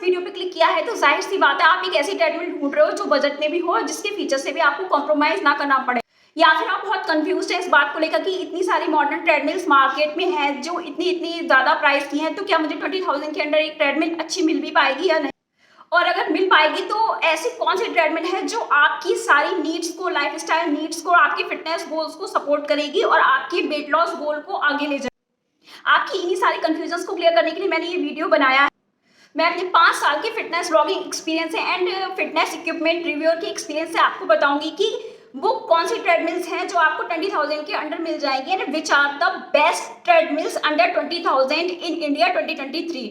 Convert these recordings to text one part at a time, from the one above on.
Video पे click किया है तो जाहिर सी बात है आप एक ऐसी ट्रेडमिल ढूंढ रहे हो जो बजट में भी हो, जिसके फीचर से भी आपको कॉम्प्रोमाइज ना करना पड़े, या फिर आप बहुत कंफ्यूज है इस बात को लेकर कि इतनी सारी मॉडर्न ट्रेडमिल्स मार्केट में हैं जो इतनी इतनी ज़्यादा प्राइस की हैं, तो क्या मुझे 20,000 के अंदर एक ट्रेडमिल अच्छी मिल भी पाएगी या नहीं, और अगर मिल पाएगी तो ऐसी कौन सी ट्रेडमिल है जो आपकी सारी नीड्स को, लाइफस्टाइल नीड्स को, आपकी फिटनेस गोल्स को सपोर्ट करेगी और आपकी वेट लॉस गोल को आगे ले जाएगी। आपकी इन्हीं सारी कंफ्यूजन्स को क्लियर करने के लिए मैंने ये वीडियो बनाया है। मैं अपने 5 साल के fitness blogging experience and fitness equipment reviewer के एक्सपीरियंस से आपको बताऊंगी कि वो कौन सी ट्रेडमिल्स हैं जो आपको 20,000 के अंडर मिल जाएंगी and which are the best treadmills under 20,000 in India 2023।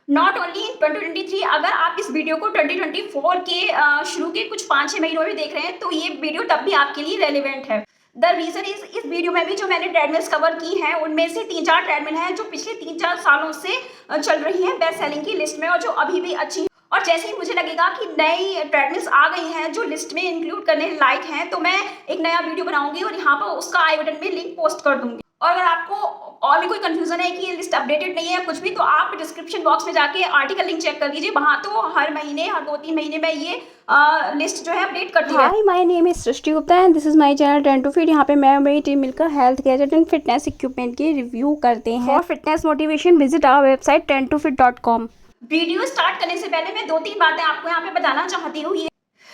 Not only in 2023, अगर आप इस वीडियो को 2024 के शुरू के कुछ 5-6 महीनों में देख रहे हैं तो ये वीडियो तब भी आपके लिए रेलिवेंट है। द रीजन इज, इस वीडियो में भी जो मैंने ट्रेडमिल्स कवर की हैं उनमें से 3-4 ट्रेडमिल हैं जो पिछले 3-4 सालों से चल रही हैं बेस्ट सेलिंग की लिस्ट में और जो अभी भी अच्छी हैं। और जैसे ही मुझे लगेगा कि नई ट्रेडमिल्स आ गई हैं जो लिस्ट में इंक्लूड करने लायक हैं, तो मैं एक नया वीडियो बनाऊंगी और यहाँ पर उसका आई बटन में लिंक पोस्ट कर दूंगी। और अगर आपको और भी कोई कंफ्यूजन है कि ये लिस्ट अपडेटेड नहीं है कुछ भी, तो आप डिस्क्रिप्शन बॉक्स में जाके आर्टिकल लिंक चेक कर लीजिए, वहाँ तो हर महीने, हर 2-3 महीने में ये लिस्ट जो है अपडेट करती है। Hi, my name is Srishti Gupta and this is my channel trend to fit. यहाँ पे मैं और मेरी टीम मिलकर health gadget and fitness equipment की रिव्यू करते हैं। For fitness motivation visit our website trend2fit.com। Video start करने से पहले मैं 2-3 बातें आपको यहाँ पे बताना चाहती हूँ।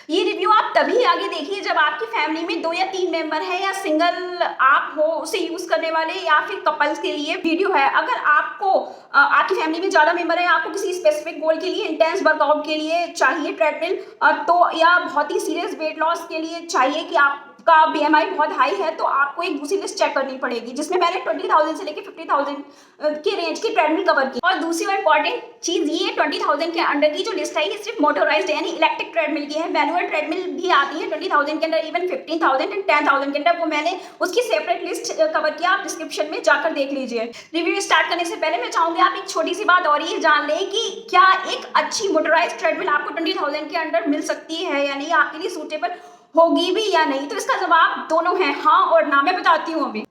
ये रिव्यू आप तभी आगे देखिए जब आपकी फैमिली में 2 या 3 मेंबर है, या सिंगल आप हो उसे यूज करने वाले, या फिर कपल्स के लिए वीडियो है। अगर आपको आपकी फैमिली में ज्यादा मेंबर है, आपको किसी स्पेसिफिक गोल के लिए, इंटेंस वर्कआउट के लिए चाहिए ट्रेडमिल, तो या बहुत ही सीरियस वेट लॉस के लिए चाहिए कि आपका BMI बहुत हाई है, तो आपको एक दूसरी लिस्ट चेक करनी पड़ेगी जिसमें मैंने 20,000 से लेकर 50,000 के रेंज की ट्रेडमिल कवर की। और दूसरी और इंपॉर्टेंट चीज ये 20,000 के अंडर की जो लिस्ट है ये सिर्फ मोटोराइज्ड यानी इलेक्ट्रिक ट्रेडमिल की है। मैनुअल ट्रेडमिल भी आती है 20,000 के अंदर, इवन 15,000 एंड 10,000 के अंदर, वो मैंने उसकी सेपरेट लिस्ट कवर किया, आप डिस्क्रिप्शन में जाकर देख लीजिए। रिव्यू स्टार्ट करने से पहले मैं चाहूंगी आप एक छोटी सी बात और ये जान लें कि क्या एक अच्छी मोटोराइज्ड ट्रेडमिल आपको 20,000 के अंडर मिल सकती है या नहीं, आपके लिए सूटेबल होगी भी या नहीं। तो इसका जवाब दोनों है, हाँ और ना। मैं बताती हूँ अभी।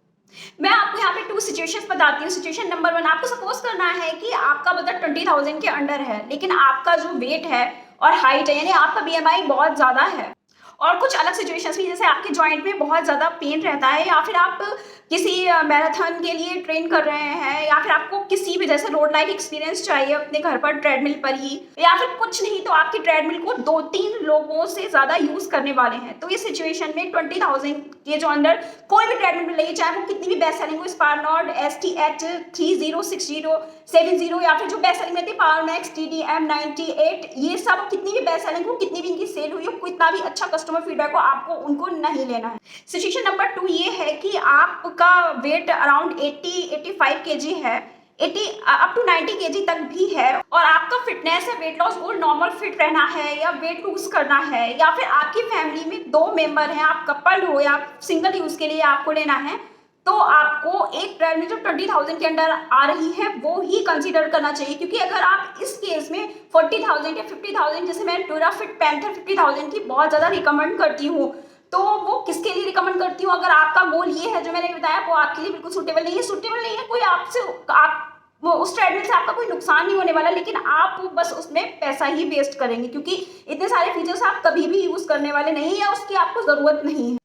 मैं आपको यहाँ पे 2 सिचुएशंस बताती हूँ। सिचुएशन नंबर 1, आपको सपोज करना है कि आपका बजट 20,000 के अंडर है, लेकिन आपका जो वेट है और हाइट है, यानी आपका BMI बहुत ज़्यादा है, और कुछ अलग सिचुएशंस भी, जैसे आपके जॉइंट में बहुत ज़्यादा पेन रहता है, या फिर आप किसी मैराथन के लिए ट्रेन कर रहे हैं, या फिर आपको किसी भी जैसे रोड लाइक एक्सपीरियंस चाहिए अपने घर पर ट्रेडमिल पर ही, या फिर कुछ नहीं तो आपकी ट्रेडमिल को 2-3 लोगों से ज़्यादा यूज़ करने वाले हैं, तो इस सिचुएशन में 20,000 के जो अंदर कोई भी ट्रेडमिल मिल रही है, चाहे वो कितनी भी बेस्ट सेलिंग हो, स्पारनॉर्ड, ST8 30, 60, 70, या फिर जो बेस्ट सेलिंग रहती है पावरमैक्स, TDM 98, ये सब कितनी भी बेस्ट सेलिंग हो, कितनी भी इनकी सेल हुई हो, कितना भी अच्छा कस्टमर फीडबैक हो, आपको उनको नहीं लेना है। सिचुएशन नंबर 2 ये है कि आपका वेट अराउंड 80-85 kg है, 80 अप टू 90 kg तक भी है, और आपका फिटनेस है, वेट लॉस गोल नॉर्मल फिट रहना है या वेट लूज करना है, या फिर आपकी फैमिली में 2 मेंबर हैं, आप कपल हो या सिंगल यूज के लिए आपको लेना है, तो आपको एक ट्रेडमिल जो 20,000 के अंडर आ रही है वो ही कंसीडर करना चाहिए। क्योंकि अगर आप इस केस में 40,000 या 50,000, जैसे मैं ड्यूराफिट पैंथर 50,000 की बहुत ज़्यादा रिकमेंड करती हूँ, तो वो किसके लिए रिकमेंड करती हूँ, अगर आपका गोल ये है जो मैंने बताया वो आपके लिए बिल्कुल सूटेबल नहीं है। सूटेबल नहीं है कोई आपसे, आप वो उस ट्रेडमिल से आपका कोई नुकसान नहीं होने वाला, लेकिन आप बस उसमें पैसा ही वेस्ट करेंगे, क्योंकि इतने सारे फीचर्स आप कभी भी यूज़ करने वाले नहीं है या उसकी आपको ज़रूरत नहीं है।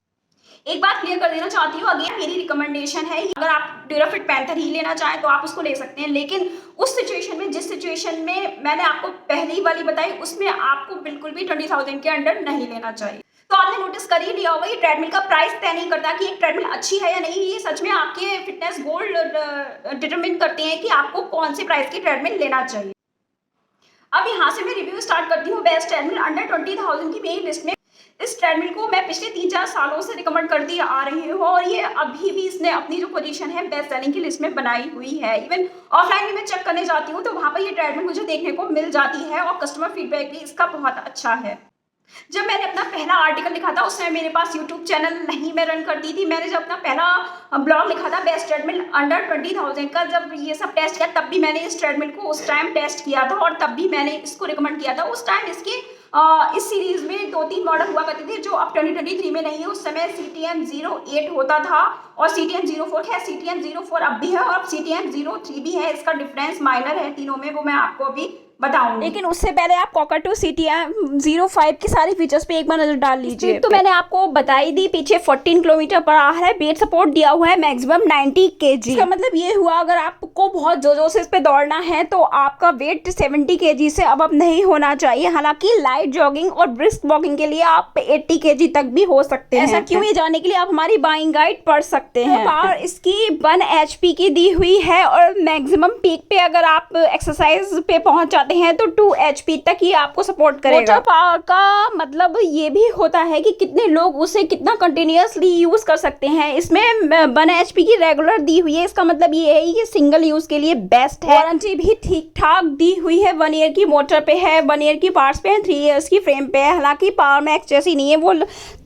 एक बात क्लियर कर देना चाहती हूँ, अगेन मेरी रिकमेंडेशन है, अगर आप ड्यूराफिट पैंथर ही लेना चाहें तो आप उसको ले सकते हैं, लेकिन उस सिचुएशन में, जिस सिचुएशन में मैंने आपको पहली वाली बताई, उसमें आपको बिल्कुल भी 20,000 के अंडर नहीं लेना चाहिए। तो आपने नोटिस कर ही लिया होगा, ये ट्रेडमिल का प्राइस तय नहीं करता कि एक ट्रेडमिल अच्छी है या नहीं, ये सच में आपके फिटनेस गोल डिटरमिन करते हैं कि आपको कौन से प्राइस की ट्रेडमिल लेना चाहिए। अब यहाँ से मैं रिव्यू स्टार्ट करती हूँ बेस्ट ट्रेडमिल अंडर 20,000 की मेरी लिस्ट में। इस ट्रेडमिल को मैं पिछले 3-4 सालों से रिकमेंड करती आ रही हूँ, और ये अभी भी इसने अपनी जो पोजीशन है बेस्ट सेलिंग की लिस्ट में बनाई हुई है। इवन ऑफलाइन भी मैं चेक करने जाती हूँ तो वहाँ पर ये ट्रेडमिल मुझे देखने को मिल जाती है, और कस्टमर फीडबैक भी इसका बहुत अच्छा है। जब मैंने अपना पहला आर्टिकल लिखा था उस समय मेरे पास यूट्यूब चैनल नहीं मैं रन करती थी। मैंने जब अपना पहला ब्लॉग लिखा था बेस्ट ट्रेडमिल अंडर 20,000 का, जब ये सब टेस्ट किया तब भी मैंने इस ट्रेडमिल को उस टाइम टेस्ट किया था, और तब भी मैंने इसको रिकमेंड किया था। उस टाइम इसके इस सीरीज में 2-3 मॉडल हुआ करते थे जो अब 2023 में नहीं है। उस समय CTM 08 होता था और CTM 04 है, CTM 04 अब भी है, और अब CTM 03 भी है। इसका डिफरेंस माइनर है तीनों में, वो मैं आपको अभी बताऊंगी, लेकिन उससे पहले आप Cockatoo CTM05 की सारी फीचर्स पे एक बार नजर डाल लीजिए। तो मैंने आपको बताई दी, पीछे 14 किलोमीटर पर आ है, वेट सपोर्ट दिया हुआ है मैक्सिमम 90 kg। इसका मतलब ये हुआ अगर आपको बहुत जोर से इस पे दौड़ना है तो आपका वेट 70 kg से अब नहीं होना चाहिए। हालांकि लाइट जॉगिंग और ब्रिस्क वॉकिंग के लिए आप 80 kg तक भी हो सकते हैं। ऐसा क्यों, ये जानने के लिए आप हमारी बाइंग गाइड पढ़ सकते हैं। पावर इसकी 1 HP की दी हुई है और मैक्सिमम पीक पे अगर आप एक्सरसाइज पे पहुंच जाते हैं तो 2 HP तक ही आपको सपोर्ट करेगा। मोटर पावर का मतलब ये भी होता है कि कितने लोग उसे कितना कंटिन्यूअसली यूज कर सकते हैं। इसमें 1 HP की रेगुलर दी हुई है, इसका मतलब ये है कि सिंगल यूज के लिए बेस्ट है। वारंटी भी ठीक ठाक दी हुई है, 1 ईयर की मोटर पे है, 1 ईयर की पार्ट्स पे है, 3 इयर्स की फ्रेम पे है। हालांकि पावर मैक्स जैसी नहीं है, वो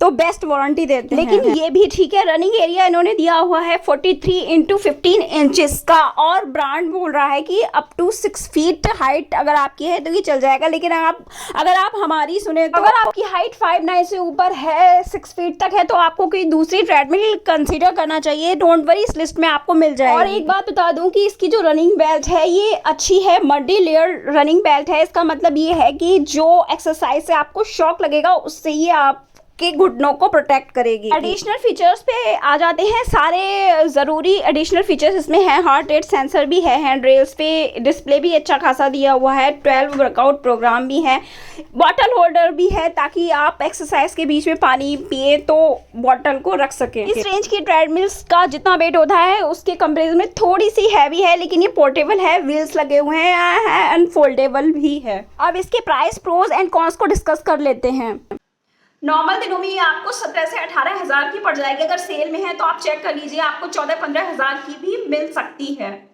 तो बेस्ट वारंटी देते हैं, लेकिन ये भी ठीक है। रनिंग एरिया इन्होंने दिया हुआ है 43x15 इंचेस का, और ब्रांड बोल रहा है कि अप टू 6 फीट हाइट अगर आपकी है तो ये चल जाएगा। लेकिन अगर आप हमारी सुने तो अगर आपकी हाइट 5'9" से ऊपर है, 6 फीट तक है, तो आपको कोई दूसरी ट्रेडमिल कंसीडर करना चाहिए। डोंट वरी, इस लिस्ट में आपको मिल जाएगी। और एक बात बता दूं कि इसकी जो रनिंग बेल्ट है ये अच्छी है, मल्टी लेयर रनिंग बेल्ट है। इसका मतलब ये है कि जो एक्सरसाइज से आपको शॉक लगेगा उससे ये आप के घुटनों को प्रोटेक्ट करेगी। एडिशनल फीचर्स पे आ जाते हैं, सारे ज़रूरी एडिशनल फीचर्स इसमें हैं। हार्ट रेट सेंसर भी है, हैंड रेल्स पे डिस्प्ले भी अच्छा खासा दिया हुआ है, 12 वर्कआउट प्रोग्राम भी है, बॉटल होल्डर भी है ताकि आप एक्सरसाइज के बीच में पानी पिए तो बॉटल को रख सकें। इस रेंज की ट्रेडमिल्स का जितना वेट होता है उसके कंपेरिजन में थोड़ी सी हैवी है, लेकिन ये पोर्टेबल है, व्हील्स लगे हुए हैं, अनफोल्डेबल भी है। अब इसके प्राइस, प्रोज एंड कॉन्स को डिस्कस कर लेते हैं। नॉर्मल दिनों में ये आपको 17 से 18 हज़ार की पड़ जाएगी। अगर सेल में है तो आप चेक कर लीजिए, आपको 14-15 हज़ार की भी मिल सकती है।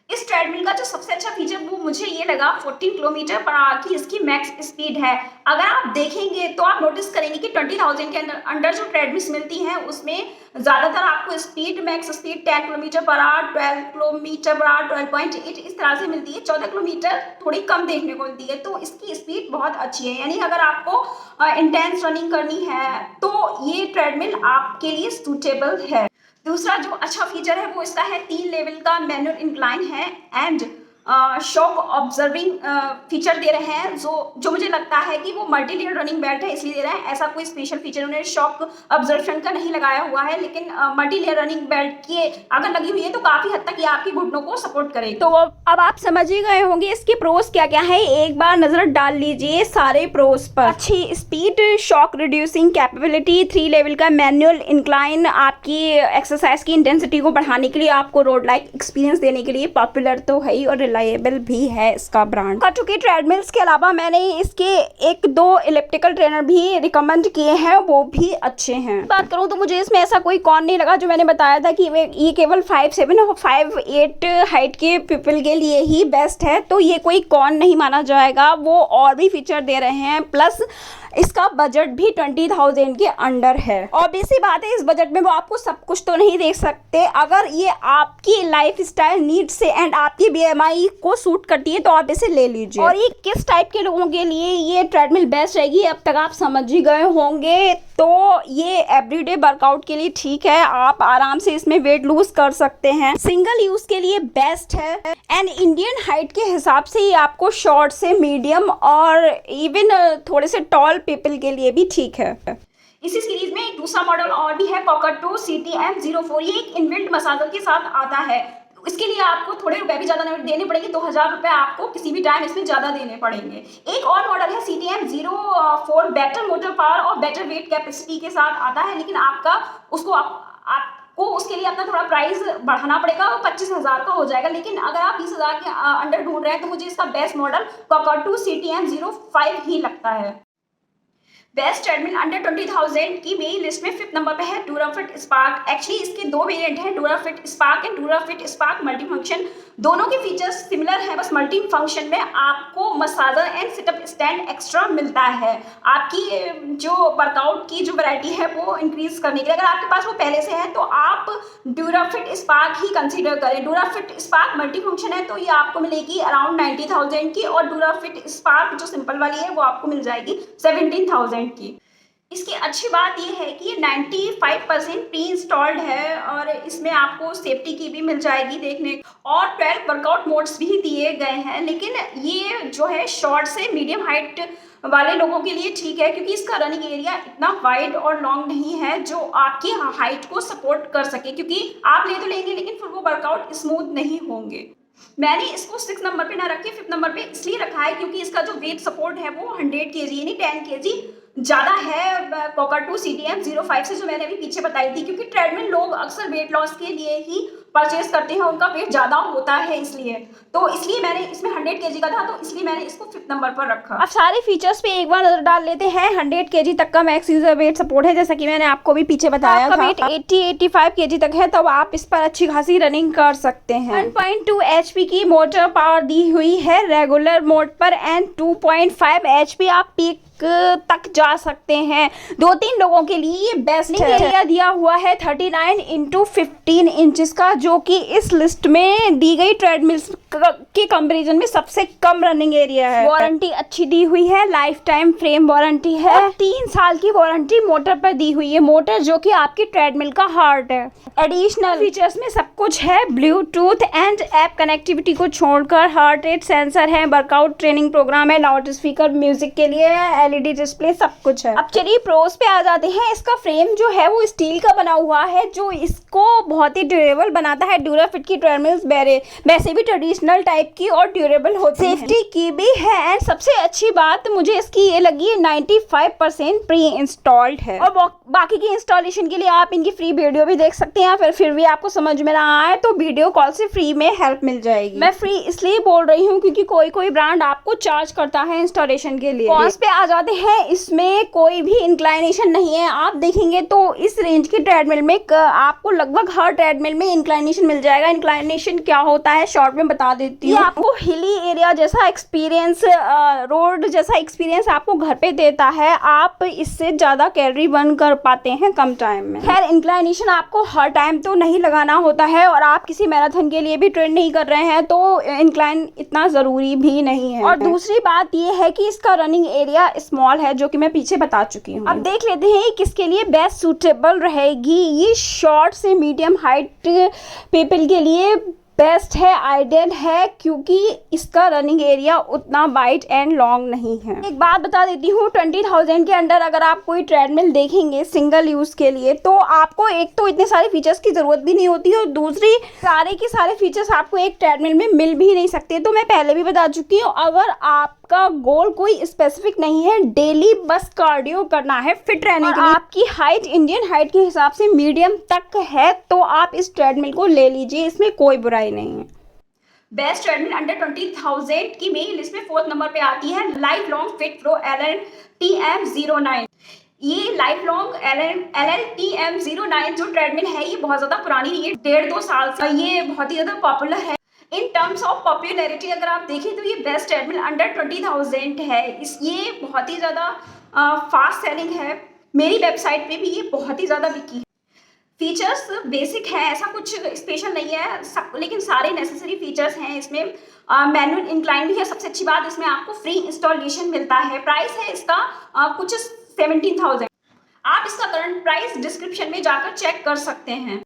इस ट्रेडमिल का जो सबसे अच्छा फीचर वो मुझे ये लगा, 14 किलोमीटर पर आवर की इसकी मैक्स स्पीड है। अगर आप देखेंगे तो आप नोटिस करेंगे कि 20,000 के अंडर जो ट्रेडमिल्स मिलती हैं उसमें ज़्यादातर आपको speed, max speed 10 kilometre per hour, 12 kilometre per hour, 12.8 इस तरह से मिलती है। 14 किलोमीटर थोड़ी कम देखने को मिलती है, तो इसकी स्पीड बहुत अच्छी है। यानी अगर आपको इंटेंस रनिंग करनी है तो ये ट्रेडमिल आपके लिए सूटेबल है। दूसरा जो अच्छा फीचर है वो इसका है 3 लेवल का मैनुअल इंक्लाइन है एंड शॉक ऑब्जर्विंग फीचर दे रहे हैं, जो मुझे लगता है कि वो मल्टी लेयर रनिंग बेल्ट है इसलिए दे रहे हैं। ऐसा कोई स्पेशल फीचर उन्होंने शॉक ऑब्जर्वेशन का नहीं लगाया हुआ है, लेकिन मल्टी लेयर रनिंग बेल्ट की अगर लगी हुई है तो काफ़ी हद तक ये आपकी घुटनों को सपोर्ट करेगी। तो अब आप समझ ही गए होंगे इसके प्रोज क्या क्या है, एक बार नज़र डाल लीजिए सारे प्रोज पर। अच्छी speed, shock reducing capability, 3 level का मैनुअल इंक्लाइन, आपकी एक्सरसाइज की इंटेंसिटी को बढ़ाने के लिए, आपको रोड लाइक एक्सपीरियंस देने के लिए, पॉपुलर तो है ही और रिलायबल भी है इसका ब्रांड। Cockatoo के ट्रेडमिल्स के अलावा मैंने इसके 1-2 इलेक्ट्रिकल ट्रेनर भी रिकमेंड किए हैं, वो भी अच्छे हैं। बात करूं तो मुझे इसमें ऐसा कोई कॉन नहीं लगा। जो मैंने बताया था कि ये केवल 5'7" और 5'8" हाइट के पीपल के लिए ही बेस्ट है, तो ये कोई कॉन नहीं माना जाएगा। वो और भी फीचर दे रहे हैं, प्लस इसका बजट भी 20,000 के अंडर है। ऑब्वियस सी बात है, इस बजट में वो आपको सब कुछ तो नहीं दे सकते। अगर ये आपकी लाइफ स्टाइल नीड्स से एंड आपकी BMI को सूट करती है तो आप इसे ले लीजिए। और ये किस टाइप के लोगों के लिए ये ट्रेडमिल बेस्ट रहेगी अब तक आप समझ ही गए होंगे। तो ये एवरीडे वर्कआउट के लिए ठीक है, आप आराम से इसमें वेट लूज कर सकते हैं। सिंगल यूज के लिए बेस्ट है एंड इंडियन हाइट के हिसाब से ये आपको शॉर्ट से मीडियम और इवन थोड़े से टॉल पीपल के लिए भी ठीक है। इसी सीरीज में एक दूसरा मॉडल और भी है, Cockatoo CTM04। ये एक इनबिल्ट मसाजर के साथ आता है। इसके लिए आपको थोड़े रुपए भी ज़्यादा देने पड़ेंगे, 2,000 रुपये आपको किसी भी टाइम इसमें ज़्यादा देने पड़ेंगे। एक और मॉडल है CTM04, बेटर मोटर पावर और बेटर वेट कैपेसिटी के साथ आता है, लेकिन आपको उसके लिए अपना थोड़ा प्राइस बढ़ाना पड़ेगा, वो 25,000 का हो जाएगा। लेकिन अगर आप 20,000 के अंडर ढूंढ रहे हैं तो मुझे इसका बेस्ट मॉडल Cockatoo CTM05 ही लगता है। बेस्ट ट्रेडमिल अंडर 20,000 की मेरी लिस्ट में 5th नंबर पे है डूराफिट स्पार्क। एक्चुअली इसके 2 वेरिएंट हैं, Durafit spark and Durafit spark multi function. दोनों के फीचर्स सिमिलर हैं, बस मल्टी फंक्शन में आपको massager and sit up stand extra मिलता है। आपकी जो वर्कआउट की जो वैरायटी है वो इंक्रीज करने के लिए, अगर आपके पास वो पहले से है तो आप डूराफिट स्पार्क ही कंसीडर करें। डूराफिट स्पार्क मल्टी फंक्शन है तो ये आपको मिलेगी अराउंड 90,000 की, और डूराफिट स्पार्क जो सिंपल वाली है वो आपको मिल जाएगी 17,000 की। इसकी अच्छी बात ये है कि ये 95% प्री इंस्टॉल्ड है और इसमें आपको सेफ्टी की भी मिल जाएगी देखने और 12 वर्कआउट मोड्स भी दिए गए हैं। लेकिन ये जो है शॉर्ट से मीडियम हाइट वाले लोगों के लिए ठीक है, क्योंकि इसका रनिंग एरिया इतना वाइड और लॉन्ग नहीं है जो आपकी हाइट को सपोर्ट कर सके, क्योंकि आप ले तो लेंगे लेकिन फिर वो वर्कआउट स्मूथ नहीं होंगे। मैंने इसको 6 नंबर पे ना रखे 5th नंबर पे इसलिए रखा है क्योंकि इसका जो वेट सपोर्ट है वो 100 kg यानी 10 kg ज़्यादा है कोका2 CTM 05 से, जो मैंने अभी पीछे बताई थी। क्योंकि ट्रेडमिल लोग अक्सर वेट लॉस के लिए ही परचेज करते हैं, उनका वेट ज़्यादा होता है इसलिए मैंने इसमें 100 kg का था, तो इसलिए मैंने इसको 5th नंबर पर रखा। अब सारे फीचर्स पे एक बार नजर डाल लेते हैं। 100 kg तक का मैक्स यूजर वेट सपोर्ट है, जैसा कि मैंने आपको भी पीछे बताया था। वेट 80-85 kg तक है, तब आप इस पर अच्छी खासी रनिंग कर सकते हैं। 1.2 HP की मोटर पावर दी हुई है रेगुलर मोड पर एंड 2.5 HP आप पीक तक जा सकते हैं। 2-3 लोगों के लिए ये बेस्ट है। एरिया दिया हुआ है 39x15 इंचेस का, जो कि इस लिस्ट में दी गई ट्रेडमिल्स के कंपैरिजन में सबसे कम रनिंग एरिया है। वारंटी अच्छी दी हुई है, लाइफ टाइम फ्रेम वारंटी है। 3 साल की वारंटी मोटर पर दी हुई है, मोटर जो कि आपकी ट्रेडमिल का हार्ट है। एडिशनल फीचर्स में सब कुछ है, ब्लूटूथ एंड ऐप कनेक्टिविटी को छोड़कर हार्ट रेट सेंसर है, वर्कआउट ट्रेनिंग प्रोग्राम है, लाउड स्पीकर म्यूजिक के लिए, LED डिस्प्ले, सब कुछ है। अब चलिए प्रोस पे आ जाते हैं। इसका फ्रेम जो है वो स्टील का बना हुआ है, जो इसको बहुत ही ड्यूरेबल बनाता है। ड्यूराफिट की ट्रेडमिल्स वैसे भी ट्रेडिशनल टाइप की और ड्यूरेबल होती है, सेफ्टी की भी है। एंड सबसे अच्छी बात मुझे इसकी ये लगी है 95% प्री इंस्टॉल्ड है, और बाकी की इंस्टॉलेशन के लिए आप इनकी फ्री वीडियो भी देख सकते हैं। फिर भी आपको समझ में ना आए तो वीडियो कॉल से फ्री में हेल्प मिल जाएगी। मैं फ्री इसलिए बोल रही हूँ क्योंकि कोई ब्रांड आपको चार्ज करता है इंस्टॉलेशन के लिए। कॉस्ट पे आ जाते हैं। इसमें कोई भी इंक्लाइनेशन नहीं है। आप देखेंगे तो इस रेंज की ट्रेडमिल में आपको लगभग हर ट्रेडमिल में इंक्लाइनेशन मिल जाएगा। इंक्लाइनेशन क्या होता है शॉर्ट में बता देती हूँ। आपको हिली एरिया जैसा एक्सपीरियंस, रोड जैसा एक्सपीरियंस आपको घर पे देता है। आप इससे ज्यादा कैलोरी बर्न कर पाते हैं कम टाइम में। खैर इंक्लाइनेशन आपको हर टाइम तो नहीं लगाना होता है, और आप किसी मैराथन के लिए भी ट्रेन नहीं कर रहे हैं तो इंक्लाइन इतना जरूरी भी नहीं है। और दूसरी बात यह है कि इसका रनिंग एरिया स्मॉल है, जो कि मैं पीछे बता चुकी हूँ। अब देख लेते हैं किसके लिए बेस्ट सूटेबल रहेगी। ये शॉर्ट से मीडियम हाइट पीपल के लिए बेस्ट है, आइडियल है, क्योंकि इसका रनिंग एरिया उतना वाइड एंड लॉन्ग नहीं है। एक बात बता देती हूँ, 20,000 के अंडर अगर आप कोई ट्रेडमिल देखेंगे सिंगल यूज के लिए, तो आपको एक तो इतने सारे फीचर्स की जरूरत भी नहीं होती है, और दूसरी सारे के सारे फीचर्स आपको एक ट्रेडमिल में मिल भी नहीं सकते। तो मैं पहले भी बता चुकी हूँ, अगर आपका गोल कोई स्पेसिफिक नहीं है, डेली बस कार्डियो करना है फिट रहने के लिए, आपकी हाइट इंडियन हाइट के हिसाब से मीडियम तक है, तो आप इस ट्रेडमिल को ले लीजिए, इसमें कोई बुराई नहीं है। बेस्ट ट्रेडमिल अंडर 20,000 की मेरी लिस्ट में 4th नंबर पे आती है life long fit pro LLTM09। ये लाइफ लॉन्ग LLTM09 जो ट्रेडमिल है ये बहुत ज़्यादा पुरानी नहीं है, 1.5-2 साल से ये बहुत ही ज़्यादा पॉपुलर है। इन टर्म्स ऑफ पॉपुलैरिटी अगर आप देखें तो ये बेस्ट ट्रेडमिल अंडर 20,000 है। ये बहुत ही ज़्यादा फास्ट सेलिंग है। मेरी वेबसाइट पे भी ये बहुत ही ज़्यादा बिकी है। फीचर्स बेसिक है, ऐसा कुछ स्पेशल नहीं है सब, लेकिन सारे नेसेसरी फीचर्स हैं इसमें। मैनुअल इंक्लाइन भी है। सबसे अच्छी बात इसमें आपको फ्री इंस्टॉलेशन मिलता है। प्राइस है इसका कुछ 17,000। आप इसका करंट प्राइस डिस्क्रिप्शन में जाकर चेक कर सकते हैं।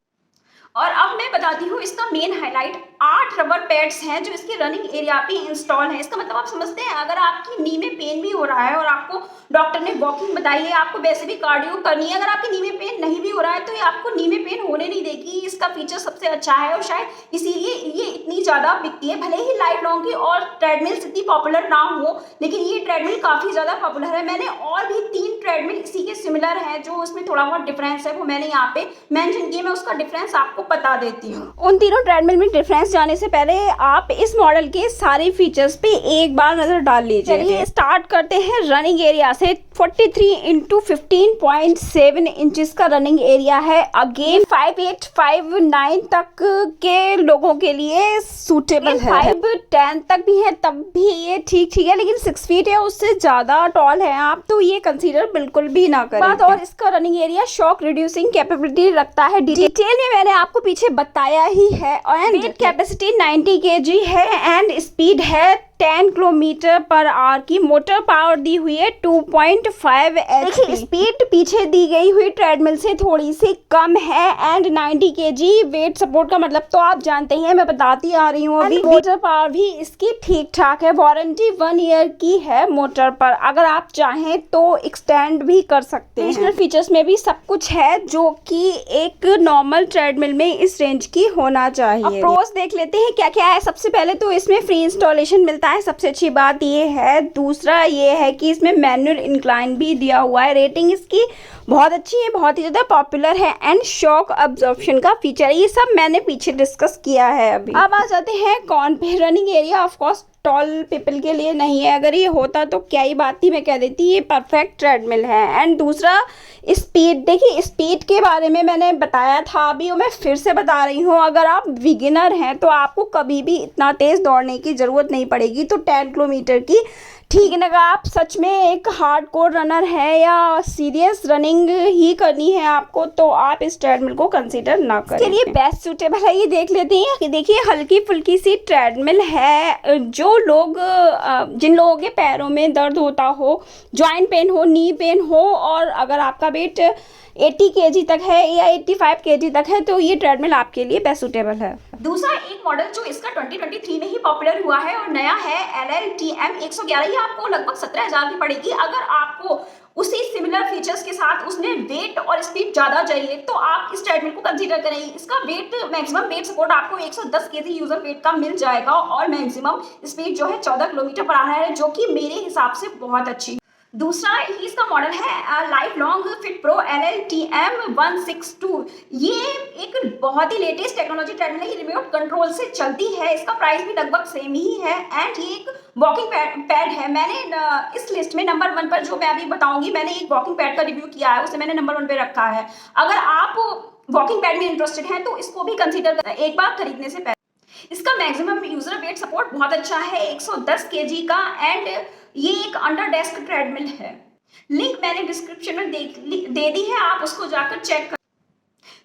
और अब मैं बताती हूँ इसका मेन हाईलाइट, 8 रबर पैड्स हैं जो इसके रनिंग एरिया पे इंस्टॉल है। इसका मतलब आप समझते हैं, अगर आपकी नी में पेन भी हो रहा है और आपको डॉक्टर ने वॉकिंग बताई है, आपको वैसे भी कार्डियो करनी है, अगर आपकी नी में पेन नहीं भी हो रहा है तो ये आपको नी में पेन होने नहीं देगी। इसका फीचर सबसे अच्छा है और शायद इसीलिए ये इतनी ज़्यादा बिकती है। भले ही लाइफ लॉन्ग की और ट्रेडमिल्स इतनी पॉपुलर ना हो, लेकिन ये ट्रेडमिल काफ़ी ज़्यादा पॉपुलर है। मैंने और भी 3 ट्रेडमिल इसी के सिमिलर हैं, जो उसमें थोड़ा बहुत डिफरेंस है वो मैंने यहाँ पे मेंशन किए। मैं उसका डिफरेंस आपको बता देती हूँ। उन तीनों ट्रेडमिल में डिफरेंस जाने से पहले आप इस मॉडल के सारे फीचर्स पे एक बार नजर डाल लीजिए। चलिए स्टार्ट करते हैं रनिंग एरिया से। 43x15.7 इंचेस का रनिंग एरिया है। अगेन 5'8", 5'9" तक के लोगों के लिए सूटेबल है। 5'10" तक भी है तब भी ये ठीक है, लेकिन 6 फीट है उससे ज्यादा टॉल है आप तो ये कंसीडर बिल्कुल भी ना करें। बात और इसका running area shock reducing capability रखता है। डिटेल में मैंने आपको पीछे बताया ही है। एंड वेट कैपेसिटी 90 kg है एंड स्पीड है 10 किलोमीटर पर आवर की मोटर पावर दी हुई है 2.5 HP। स्पीड पीछे दी गई हुई ट्रेडमिल से थोड़ी सी कम है एंड 90 kg वेट सपोर्ट का मतलब तो आप जानते हैं, मैं बताती आ रही हूँ अभी। मोटर पावर भी इसकी ठीक ठाक है। वारंटी 1 ईयर की है मोटर पर, अगर आप चाहें तो एक्सटेंड भी कर सकते हैं। एडिशनल फीचर्स में भी सब कुछ है जो कि एक नॉर्मल ट्रेडमिल में इस रेंज की होना चाहिए। अब प्रोस देख लेते हैं क्या क्या है। सबसे पहले तो इसमें फ्री इंस्टॉलेशन मिलता है, सबसे अच्छी बात ये है। दूसरा ये है कि इसमें मैनुअल इंक्लाइन भी दिया हुआ है। रेटिंग इसकी बहुत अच्छी है, बहुत ही ज़्यादा पॉपुलर है एंड शॉक अब्जॉर्प्शन का फीचर है। ये सब मैंने पीछे डिस्कस किया है अभी। अब आ जाते हैं कौन पे। Running area of course tall people के लिए नहीं है, अगर ये होता तो क्या ही बात थी, मैं कह देती ये परफेक्ट ट्रेडमिल है। एंड दूसरा स्पीड, देखिए स्पीड के बारे में मैंने बताया था अभी, मैं फिर से बता रही हूँ। अगर आप बिगिनर हैं तो आपको कभी भी इतना तेज़ दौड़ने की ज़रूरत नहीं पड़ेगी। तो 10 किलोमीटर की ठीक है ना। अगर आप सच में एक हार्डकोर रनर है या सीरियस रनिंग ही करनी है आपको, तो आप इस ट्रेडमिल को कंसीडर ना करें। इसके लिए बेस्ट सूटेबल है ये देख लेते हैं कि देखिए हल्की फुल्की सी ट्रेडमिल है। जो लोग जिन लोगों के पैरों में दर्द होता हो, जॉइंट पेन हो, नी पेन हो, और अगर आपका वेट 80 kg तक है या 85 kg तक है, तो ये ट्रेडमिल आपके लिए बेस्ट सूटेबल है। दूसरा एक मॉडल जो इसका 2023 में ही पॉपुलर हुआ है और नया है LLTM 111। ये आपको लगभग 17,000 की पड़ेगी। अगर आपको उसी सिमिलर फीचर्स के साथ उसमें वेट और स्पीड ज़्यादा चाहिए तो आप इस ट्रेडमिल को कंसीडर करें। इसका वेट मैक्सिमम वेट सपोर्ट आपको 110 kg यूजर वेट का मिल जाएगा और मैक्सिमम स्पीड जो है 14 किलोमीटर पर आवर है, जो कि मेरे हिसाब से बहुत अच्छी। दूसरा ही इसका मॉडल है life long fit pro LLTM 162। ये एक बहुत ही लेटेस्ट टेक्नोलॉजी ट्रेडमिल है। ये रिमोट कंट्रोल से चलती है। इसका प्राइस भी लगभग सेम ही है एंड ये एक वॉकिंग पैड है। मैंने इस लिस्ट में नंबर 1 पर, जो मैं अभी बताऊंगी, मैंने एक वॉकिंग पैड का रिव्यू किया है, उसे मैंने नंबर 1 पे रखा है। अगर आप वॉकिंग पैड में इंटरेस्टेड हैं तो इसको भी कंसीडर करें एक बार खरीदने से पहले। इसका मैक्सिमम यूजर वेट सपोर्ट बहुत अच्छा है, 110 kg का, एंड ये एक अंडर डेस्क ट्रेडमिल है। लिंक मैंने डिस्क्रिप्शन में दे दी है, आप उसको जाकर चेक कर।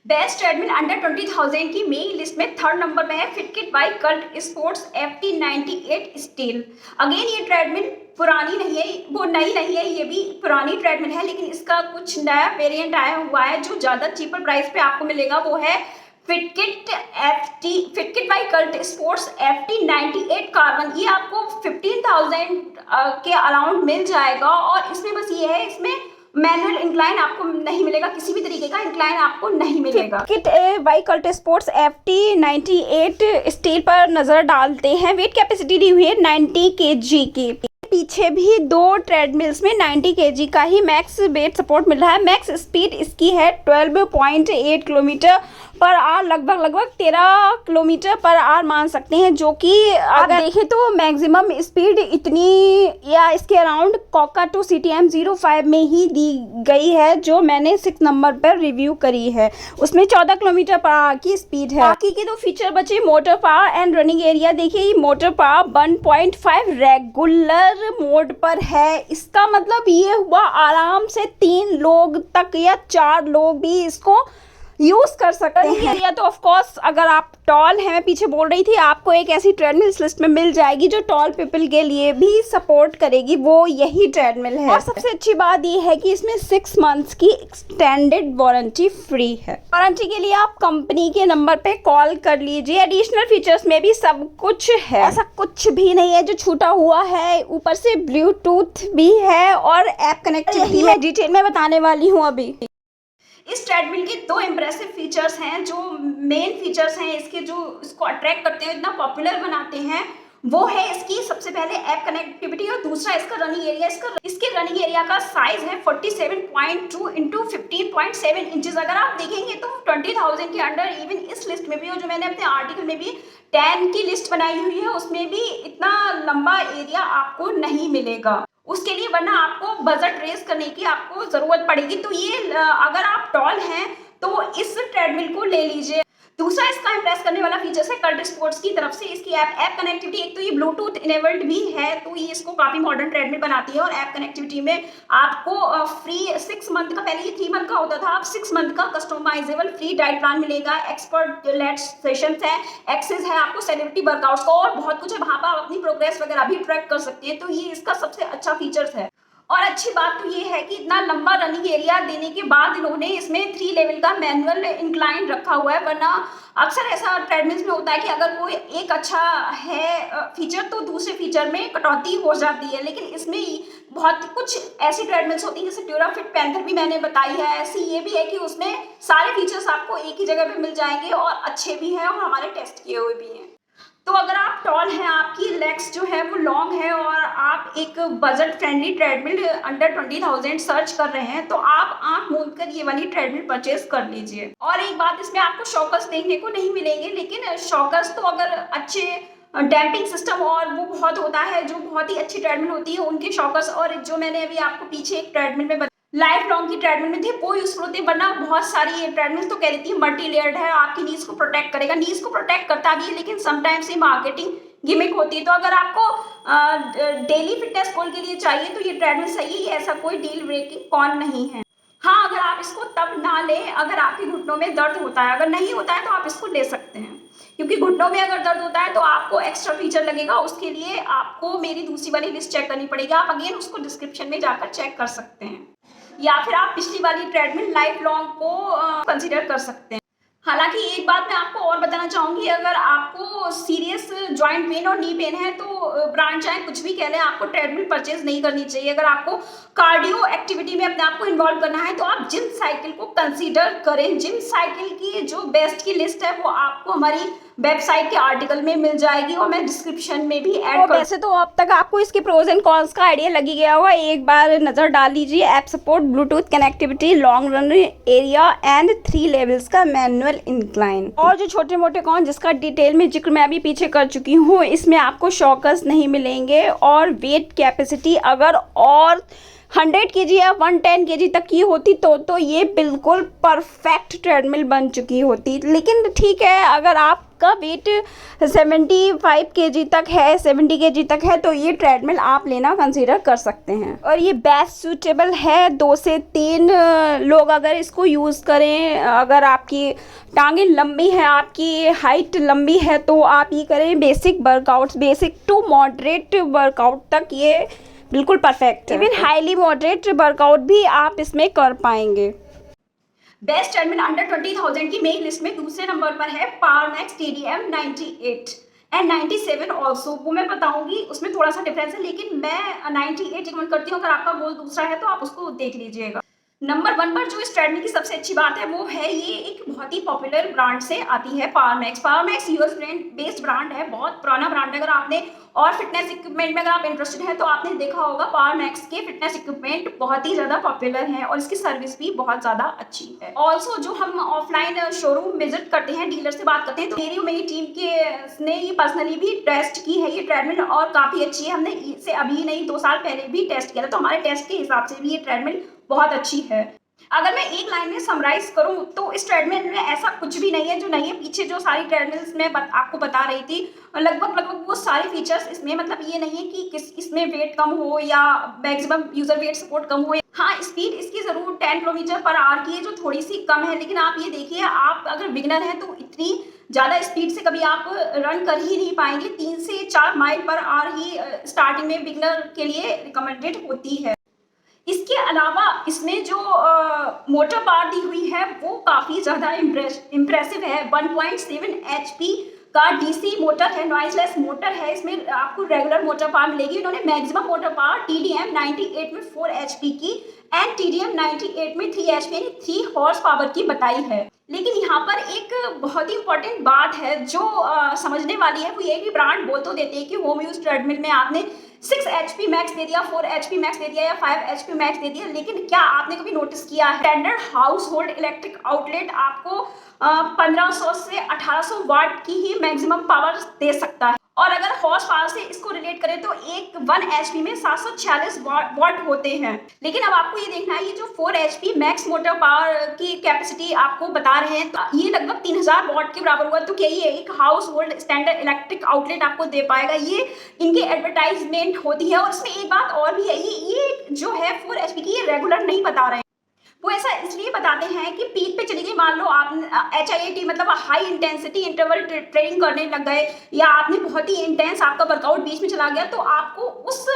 बेस्ट ट्रेडमिल अंडर 20,000 की मेरी लिस्ट में 3rd नंबर पे है Fitkit by Cult Sports FT98 steel. Again ये ट्रेडमिल पुरानी नहीं है, वो नई नहीं है, ये भी पुरानी ट्रेडमिल है, लेकिन इसका कुछ नया वेरिएंट आया हुआ है जो ज़्यादा चीपर प्राइस पे आपको मिलेगा। वो है Fitkit by Cult Sports FT98 carbon. ये आपको 15,000 के अराउंड मिल जाएगा और इसमें बस ये है, इसमें मैनुअल इंक्लाइन आपको नहीं मिलेगा, किसी भी तरीके का इंक्लाइन आपको नहीं मिलेगा। Fitkit by Cult Sports FT98 steel पर नजर डालते हैं। वेट कैपेसिटी दी हुई है 90 kg की। पीछे भी 2 ट्रेडमिल्स में 90 kg का ही मैक्स वेट सपोर्ट मिल रहा है। मैक्स स्पीड इसकी है 12.8 किलोमीटर पर आवर, लगभग 13 किलोमीटर पर आवर मान सकते हैं, जो कि अगर देखें तो मैक्सिमम स्पीड इतनी या इसके अराउंड कोका 2 CTM 05 में ही दी गई है, जो मैंने 6 नंबर पर रिव्यू करी है। उसमें 14 किलोमीटर पर आवर की स्पीड है। बाकी के 2 फीचर बचे motor power and running area. देखिए ये मोटर पावर 1.5 रेगुलर मोड पर है। इसका मतलब ये हुआ आराम से 3 लोग तक या 4 लोग भी इसको यूज कर सकते हैं। या तो ऑफ कोर्स अगर आप टॉल हैं, मैं पीछे बोल रही थी, आपको एक ऐसी ट्रेडमिल इस लिस्ट में मिल जाएगी जो टॉल पीपल के लिए भी सपोर्ट करेगी, वो यही ट्रेडमिल है। और सबसे अच्छी बात ये है कि इसमें 6 मंथ्स की एक्सटेंडेड वारंटी फ्री है। वारंटी के लिए आप कंपनी के नंबर पे कॉल कर लीजिए। एडिशनल फीचर्स में भी सब कुछ है, ऐसा कुछ भी नहीं है जो छूटा हुआ है। ऊपर से ब्लूटूथ भी है और ऐप कनेक्टिविटी मैं डिटेल में बताने वाली हूँ अभी। इस ट्रेडमिल के 2 इंप्रेसिव फीचर्स हैं, जो मेन फीचर्स हैं इसके, जो इसको अट्रैक्ट करते हैं, इतना पॉपुलर बनाते हैं। वो है इसकी सबसे पहले ऐप कनेक्टिविटी और दूसरा इसका रनिंग एरिया। इसके रनिंग एरिया का साइज है 47.2 इंटू 15.7 इंचेस। अगर आप देखेंगे तो 20,000 के अंडर, इवन इस लिस्ट में भी, और जो मैंने अपने आर्टिकल में भी 10 की लिस्ट बनाई हुई है, उसमें भी इतना लंबा एरिया आपको नहीं मिलेगा उसके लिए, वरना आपको बजट रेस करने की आपको ज़रूरत पड़ेगी। तो ये अगर आप टॉल हैं तो इस ट्रेडमिल को ले लीजिए। दूसरा इसका इम्प्रेस करने वाला फीचर्स है कर्ट स्पोर्ट्स की तरफ से इसकी ऐप कनेक्टिविटी। एक तो ये ब्लूटूथ इनेबल्ड भी है, तो ये इसको काफी मॉडर्न ट्रेडमिल बनाती है। और ऐप कनेक्टिविटी में आपको फ्री 6 मंथ का, पहले ये 3 मंथ का होता था, अब 6 मंथ का कस्टमाइजेबल फ्री डाइट प्लान मिलेगा। एक्सपर्ट लेड सेशंस है, एक्सेस है आपको सेलिब्रिटी वर्कआउट्स का और बहुत कुछ है। वहां पर आप अपनी प्रोग्रेस वगैरह भी ट्रैक कर सकते हैं, तो ये इसका सबसे अच्छा फीचर्स है। और अच्छी बात तो ये है कि इतना लंबा रनिंग एरिया देने के बाद इन्होंने इसमें 3 लेवल का मैनुअल इंक्लाइन रखा हुआ है। वरना अक्सर ऐसा ट्रेडमिल्स में होता है कि अगर कोई एक अच्छा है फीचर तो दूसरे फीचर में कटौती हो जाती है, लेकिन इसमें बहुत कुछ ऐसी ट्रेडमिल्स होती है जैसे ड्यूराफिट पैंथर भी मैंने बताई है, ऐसी ये भी है कि उसमें सारे फीचर्स आपको एक ही जगह पे मिल जाएंगे और अच्छे भी हैं और हमारे टेस्ट किए हुए भी हैं। तो अगर आप टॉल हैं, आपकी लेग्स जो है वो लॉन्ग है और आप एक budget friendly treadmill under 20,000 search कर रहे हैं, तो आप आंख मूंद कर ये वाली ट्रेडमिल परचेज कर लीजिए। और एक बात, इसमें आपको शॉकर्स देखने को नहीं मिलेंगे, लेकिन शॉकर्स तो अगर अच्छे डैम्पिंग सिस्टम और वो बहुत होता है, जो बहुत ही अच्छी ट्रेडमिल होती है उनके शॉकर्स, और जो मैंने अभी आपको पीछे एक ट्रेडमिल में लाइफ लॉन्ग की ट्रेडमिल में थे वो यूजफुल होते हैं। वरना बहुत सारी ट्रेडमिल तो कह देती है मल्टी लेयर्ड है, आपकी नीज को प्रोटेक्ट करेगा, नीज को प्रोटेक्ट करता भी है, लेकिन समटाइम्स ये मार्केटिंग गिमिक होती है। तो अगर आपको डेली फिटनेस गोल के लिए चाहिए तो ये ट्रेडमिल सही है, ऐसा कोई डील ब्रेकिंग कॉन नहीं है। हाँ, अगर आप इसको तब ना लें अगर आपके घुटनों में दर्द होता है, अगर नहीं होता है तो आप इसको ले सकते हैं, क्योंकि घुटनों में अगर दर्द होता है तो आपको एक्स्ट्रा फीचर लगेगा, उसके लिए आपको मेरी दूसरी वाली लिस्ट चेक करनी पड़ेगी। आप अगेन उसको डिस्क्रिप्शन में जाकर चेक कर सकते हैं, या फिर आप पिछली वाली ट्रेडमिल लाइफ लॉन्ग को कंसीडर कर सकते हैं। हालांकि एक बात मैं आपको और बताना चाहूँगी, अगर आपको सीरियस जॉइंट पेन और नी पेन है तो ब्रांड चाहे कुछ भी कह लें, आपको ट्रेडमिल परचेज नहीं करनी चाहिए। अगर आपको कार्डियो एक्टिविटी में अपने आप को इन्वॉल्व करना है तो आप जिम साइकिल को कंसीडर करें। जिम साइकिल की जो बेस्ट की लिस्ट है वो आपको हमारी वेबसाइट के आर्टिकल में मिल जाएगी और मैं डिस्क्रिप्शन में भी ऐड कर। वैसे तो अब तक आपको इसके प्रोज एंड कॉन्स का आइडिया लगी गया होगा, एक बार नज़र डाल लीजिए। App support, Bluetooth connectivity, long run area and 3 levels का मैनुअल इंक्लाइन। और जो छोटे मोटे कॉन जिसका डिटेल में जिक्र मैं अभी पीछे कर चुकी हूँ, इसमें आपको शॉकर्स नहीं मिलेंगे और वेट कैपेसिटी अगर और 100 kg या 110 kg तक की होती तो ये बिल्कुल परफेक्ट ट्रेडमिल बन चुकी होती। लेकिन ठीक है, अगर आपका वेट 75 kg तक है, 70 kg तक है, तो ये ट्रेडमिल आप लेना कंसीडर कर सकते हैं। और ये बेस्ट सूटेबल है 2 से 3 लोग अगर इसको यूज़ करें। अगर आपकी टांगें लंबी हैं, आपकी हाइट लंबी है, तो आप ये करें basic workouts, basic to moderate workout तक ये बिल्कुल परफेक्ट है। इवन हाईली मॉडरेट वर्कआउट भी आप इसमें कर पाएंगे। बेस्ट ट्रेडमिल अंडर 20,000 की मेन लिस्ट में दूसरे नंबर पर है पावरमैक्स TDM 98 एंड 97 ऑल्सो। वो मैं बताऊंगी, उसमें थोड़ा सा डिफरेंस है, लेकिन मैं 98 रिकमेंड करती हूँ। अगर आपका गोल दूसरा है तो आप उसको देख लीजिएगा। नंबर 1 पर जो इस ट्रेडमिल की सबसे अच्छी बात है वो है ये एक बहुत ही पॉपुलर ब्रांड से आती है, Powermax. Powermax US based brand है, बहुत पुराना ब्रांड है। अगर आपने और फिटनेस इक्विपमेंट में अगर आप इंटरेस्टेड हैं तो आपने देखा होगा पावरमैक्स के फिटनेस इक्विपमेंट बहुत ही ज़्यादा पॉपुलर हैं और इसकी सर्विस भी बहुत ज़्यादा अच्छी है। ऑल्सो जो हम ऑफलाइन शोरूम विजिट करते हैं, डीलर से बात करते हैं, तो मेरी टीम के ने ये पर्सनली भी टेस्ट की है ये ट्रेडमिल और काफ़ी अच्छी है। हमने इसे अभी नहीं 2 साल पहले भी टेस्ट किया था, तो हमारे टेस्ट के हिसाब से भी ये ट्रेडमिल बहुत अच्छी है। अगर मैं एक लाइन में समराइज करूं तो इस ट्रेडमिल में ऐसा कुछ भी नहीं है जो नहीं है। पीछे जो सारी ट्रेडमिल्स मैं आपको बता रही थी, लगभग वो सारे फीचर्स इसमें, मतलब ये नहीं है कि इसमें वेट कम हो या मैक्सिमम यूजर वेट सपोर्ट कम हो। हाँ, स्पीड इसकी जरूर 10 km/h की है जो थोड़ी सी कम है, लेकिन आप ये देखिए, आप अगर बिगनर हैं तो इतनी ज़्यादा स्पीड से कभी आप रन कर ही नहीं पाएंगे। 3 से 4 माइल/h ही स्टार्टिंग में बिगनर के लिए रिकमेंडेड होती है। इसके अलावा इसमें जो मोटर पावर दी हुई है वो काफ़ी ज़्यादा इम्प्रेसिव है। 1.7 HP का DC मोटर है, नॉइजलेस मोटर है। इसमें आपको रेगुलर मोटर पावर मिलेगी। इन्होंने मैक्सिमम मोटर पावर TDM 98 में 4 HP की एंड TDM 98 में 3 HP यानी 3 हॉर्स पावर की बताई है। लेकिन यहाँ पर एक बहुत ही इंपॉर्टेंट बात है जो समझने वाली है, वो ये कि ब्रांड बोल तो देते हैं कि होम यूज ट्रेडमिल में आपने 6 HP मैक्स दे दिया, 4 HP मैक्स दे दिया या 5 HP मैक्स दे दिया, लेकिन क्या आपने कभी नोटिस किया है standard house hold electric outlet आपको 1500 से 1800 वाट की ही मैक्सिमम पावर दे सकता है। और अगर हॉर्स पावर से इसको रिलेट करें तो एक 1 HP में 746 वॉट होते हैं। लेकिन अब आपको ये देखना है, ये जो 4 HP मैक्स मोटर पावर की कैपेसिटी आपको बता रहे हैं, तो ये लगभग 3000 वॉट के बराबर हुआ। तो क्या ये एक house hold standard electric outlet आपको दे पाएगा? ये इनकी एडवर्टाइजमेंट होती है। और इसमें एक बात और भी है, ये जो है 4 HP की, ये रेगुलर नहीं बता रहे हैं। वो ऐसा इसलिए बताते हैं कि पीक पे चली गई, मान लो आप HIIT मतलब हाई इंटेंसिटी इंटरवल ट्रेनिंग करने लग गए, या आपने बहुत ही इंटेंस आपका वर्कआउट बीच में चला गया, तो आपको उस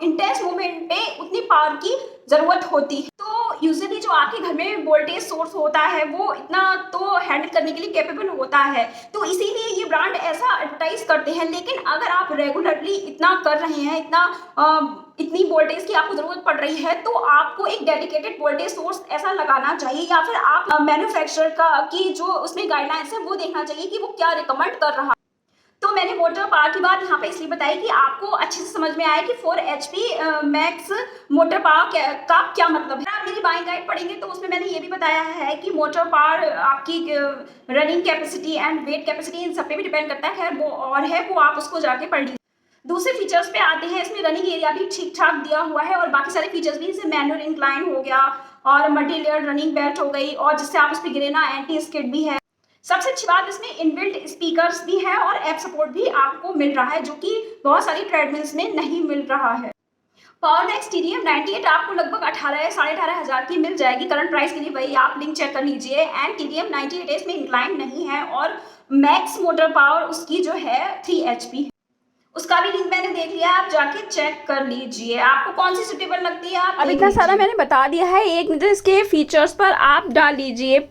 इंटेंस मूवमेंट पे उतनी पावर की ज़रूरत होती है। तो यूजुअली जो आपके घर में वोल्टेज सोर्स होता है वो इतना तो हैंडल करने के लिए कैपेबल होता है, तो इसीलिए ये ब्रांड ऐसा एडवर्टाइज करते हैं। लेकिन अगर आप रेगुलरली इतना कर रहे हैं, इतनी वोल्टेज की आपको जरूरत पड़ रही है, तो आपको एक डेडिकेटेड वोल्टेज सोर्स ऐसा लगाना चाहिए, या फिर आप मैन्युफैक्चरर की जो उसमें गाइडलाइंस है वो देखना चाहिए कि वो क्या रिकमेंड कर रहा है। तो मैंने मोटर पावर की बात यहाँ पे इसलिए बताई कि आपको अच्छे से समझ में आए कि 4 HP मैक्स मोटर पावर का क्या मतलब है। आप मेरी बाइंग गाइड पढ़ेंगे तो उसमें मैंने ये भी बताया है कि मोटर पावर आपकी running capacity and wait capacity in सब पे भी डिपेंड करता है। खैर वो और है, वो आप उसको जाके पढ़ लीजिए। दूसरे फीचर्स पे आते हैं, इसमें रनिंग एरिया भी ठीक ठाक दिया हुआ है, और बाकी सारे फीचर्स भी, जैसे मैनुअल इंक्लाइन हो गया और मल्टी लेयर रनिंग बेल्ट हो गई, और जिससे आप उस पर गिरे ना, एंटी स्किड भी है। सबसे अच्छी बात, इसमें इनबिल्ट स्पीकर्स भी है और ऐप सपोर्ट भी आपको मिल रहा है, जो कि बहुत सारी ट्रेडमिल्स में नहीं मिल रहा है। पावरमैक्स TDM 98 आपको लगभग 18 साढ़े 18,000 की मिल जाएगी करंट प्राइस के लिए, वही आप लिंक चेक कर लीजिए। एंड TDM 98 इसमें इंक्लाइन नहीं है, और मैक्स मोटर पावर उसकी जो है 3 HP, उसका भी लिंक मैंने देख लिया, आप जाके चेक कर लीजिए आपको कौन सी सुटेबल लगती है। आप अब इतना सारा मैंने बता दिया है, एक नज़र इसके फीचर्स पर आप डाल लीजिए।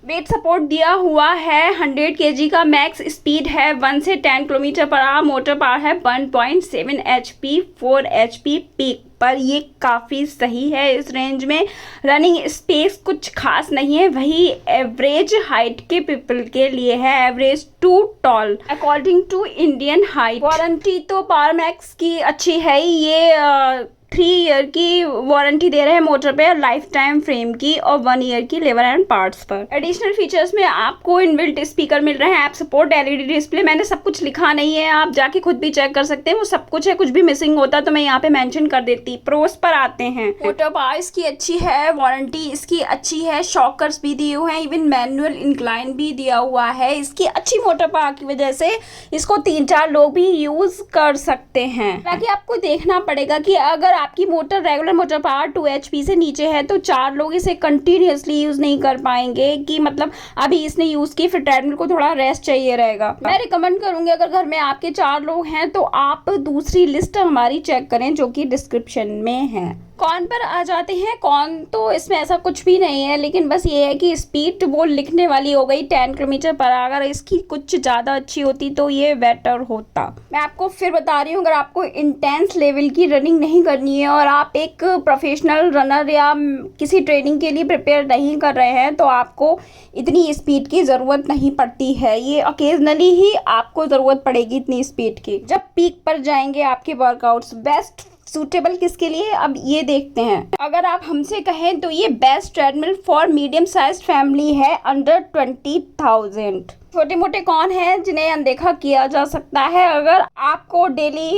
वेट सपोर्ट दिया हुआ है, 100 kg का मैक्स स्पीड है, 1 से 10 km/h, मोटर पावर है 1.7 HP, 4 HP पीक पर। ये काफ़ी सही है इस रेंज में। रनिंग स्पेस कुछ खास नहीं है, वही एवरेज हाइट के पीपल के लिए है, average to tall according to Indian height. Warranty तो पावरमैक्स की अच्छी है ही, ये 3 ईयर की वारंटी दे रहे हैं मोटर पे, और लाइफ टाइम फ्रेम की, और 1 ईयर की लेवर एंड पार्ट्स पर। एडिशनल फीचर्स में आपको इनबिल्ट स्पीकर मिल रहे हैं, ऐप सपोर्ट, LED डिस्प्ले। मैंने सब कुछ लिखा नहीं है, आप जाके खुद भी चेक कर सकते हैं, वो सब कुछ है। कुछ भी मिसिंग होता तो मैं यहाँ पे मेंशन कर देती। प्रोस पर आते हैं, मोटर पावर इसकी अच्छी है, वारंटी इसकी अच्छी है, शॉकर्स भी दिए हुए हैं, इवन मैनुअल इंक्लाइन भी दिया हुआ है। इसकी अच्छी मोटर पावर की वजह से इसको 3-4 लोग भी यूज कर सकते हैं। ताकि आपको देखना पड़ेगा कि अगर आपकी motor regular motor power 2 HP से नीचे है तो 4 लोग इसे कंटिन्यूअसली यूज नहीं कर पाएंगे, कि मतलब अभी इसने यूज की, फिर ट्रेडमिल को थोड़ा रेस्ट चाहिए रहेगा। मैं रिकमेंड करूंगी, अगर घर में आपके 4 लोग हैं तो आप दूसरी लिस्ट हमारी चेक करें, जो कि डिस्क्रिप्शन में है। कौन पर आ जाते हैं, कौन तो इसमें ऐसा कुछ भी नहीं है, लेकिन बस ये है कि स्पीड वो लिखने वाली हो गई 10 km पर। अगर इसकी कुछ ज़्यादा अच्छी होती तो ये बेटर होता। मैं आपको फिर बता रही हूँ, अगर आपको इंटेंस लेवल की रनिंग नहीं करनी है और आप एक प्रोफेशनल रनर या किसी ट्रेनिंग के लिए प्रिपेयर नहीं कर रहे हैं, तो आपको इतनी स्पीड की ज़रूरत नहीं पड़ती है। ये ओकेजनली ही आपको ज़रूरत पड़ेगी इतनी स्पीड की, जब पीक पर जाएंगे आपके वर्कआउट्स। बेस्ट सूटेबल किसके लिए, अब ये देखते हैं। अगर आप हमसे कहें तो ये best treadmill for medium size family है, अंडर 20,000। छोटे मोटे कौन हैं जिन्हें अनदेखा किया जा सकता है। अगर आपको डेली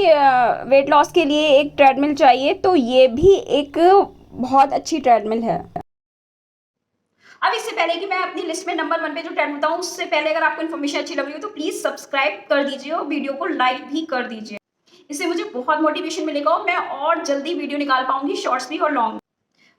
वेट लॉस के लिए एक ट्रेडमिल चाहिए तो ये भी एक बहुत अच्छी ट्रेडमिल है। अब इससे पहले कि मैं अपनी लिस्ट में नंबर 1 पे जो ट्रेंड बताऊँ, उससे पहले अगर आपको इन्फॉर्मेशन अच्छी लग रही हो तो प्लीज़ सब्सक्राइब कर दीजिए और वीडियो को लाइक भी कर दीजिए। इससे मुझे बहुत मोटिवेशन मिलेगा और मैं और जल्दी वीडियो निकाल पाऊंगी, शॉर्ट्स भी और लॉन्ग।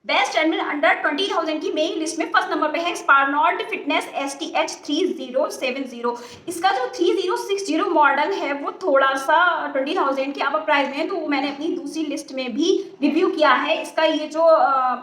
बेस्ट ट्रेडमिल अंडर 20,000 की मेरी लिस्ट में फर्स्ट नंबर पे है स्पारनॉट फिटनेस STH 3070। इसका जो 3060 मॉडल है वो थोड़ा सा 20,000 के अब प्राइस में है, तो मैंने अपनी दूसरी लिस्ट में भी रिव्यू किया है। इसका ये जो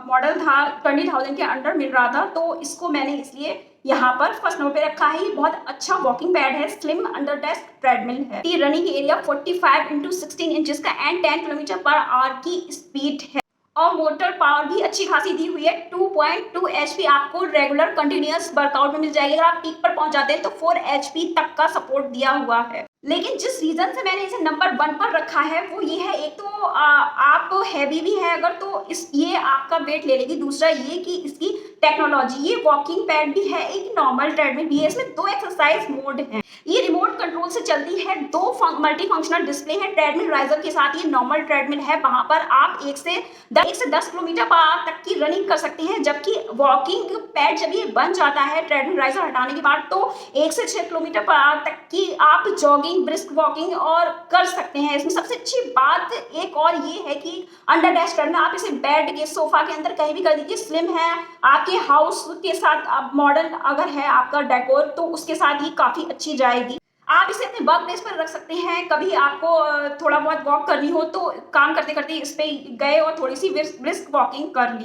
मॉडल था 20,000 के अंडर मिल रहा था, तो इसको मैंने इसलिए यहाँ पर फर्स्ट नंबर पे रखा है। ये बहुत अच्छा वॉकिंग पैड है, स्लिम अंडर डेस्क ट्रेडमिल है। रनिंग एरिया 45x16 इंचेस का एंड 10 km/h की स्पीड है, और मोटर पावर भी अच्छी खासी दी हुई है। 2.2 HP आपको रेगुलर कंटिन्यूअस वर्कआउट में मिल जाएगी। अगर आप पीक पर पहुंच जाते हैं तो 4 HP तक का सपोर्ट दिया हुआ है। लेकिन जिस रीजन से मैंने इसे नंबर 1 पर रखा है वो ये है, एक तो आप हैवी भी है अगर, तो ये आपका वेट ले लेगी। दूसरा ये कि इसकी टेक्नोलॉजी, ये वॉकिंग पैड भी है, एक नॉर्मल ट्रेडमिल भी है। इसमें 2 एक्सरसाइज मोड हैं। ये रिमोट कंट्रोल से चलती है, 2 मल्टी फंक्शनल डिस्प्ले है ट्रेडमिल राइजर के साथ। ये नॉर्मल ट्रेडमिल है, वहां पर आप 1 से 10 किलोमीटर पर आवर तक की रनिंग कर सकते हैं, जबकि वॉकिंग पैड जब ये बन जाता है ट्रेडमिल राइजर हटाने के बाद तो 1 से 6 किलोमीटर पर आवर तक की आप जॉगिंग, ब्रिस्क वॉकिंग और कर सकते हैं। इसमें सबसे अच्छी बात एक और ये है कि अंडर डैश ट्रेडमिल, आप इसे बेड के, सोफा के अंदर कहीं भी कर दीजिए, स्लिम है, आपके हाउस के साथ आप मॉडर्न अगर है आपका डेकोर तो उसके साथ ही काफी अच्छी जाएगी। आप इसे अपने वर्क प्लेस पर रख सकते हैं, कभी आपको थोड़ा बहुत वॉक करनी हो तो काम करते करते इस पे गए और थोड़ी सी ब्रिस्क वॉकिंग कर ली।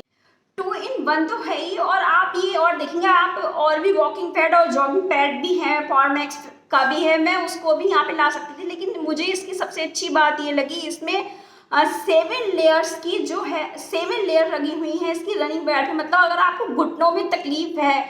2 in 1 तो है ही, और आप ये और देखेंगे आप और भी वॉकिंग पैड और जॉगिंग पैड भी है, फॉर्मैक्स का भी है, मैं उसको भी यहाँ पे ला सकती थी, लेकिन मुझे इसकी सबसे अच्छी बात ये लगी, इसमें 7 लेयर्स की जो है 7 लेयर लगी हुई है इसकी रनिंग पैड में। मतलब अगर आपको घुटनों में तकलीफ है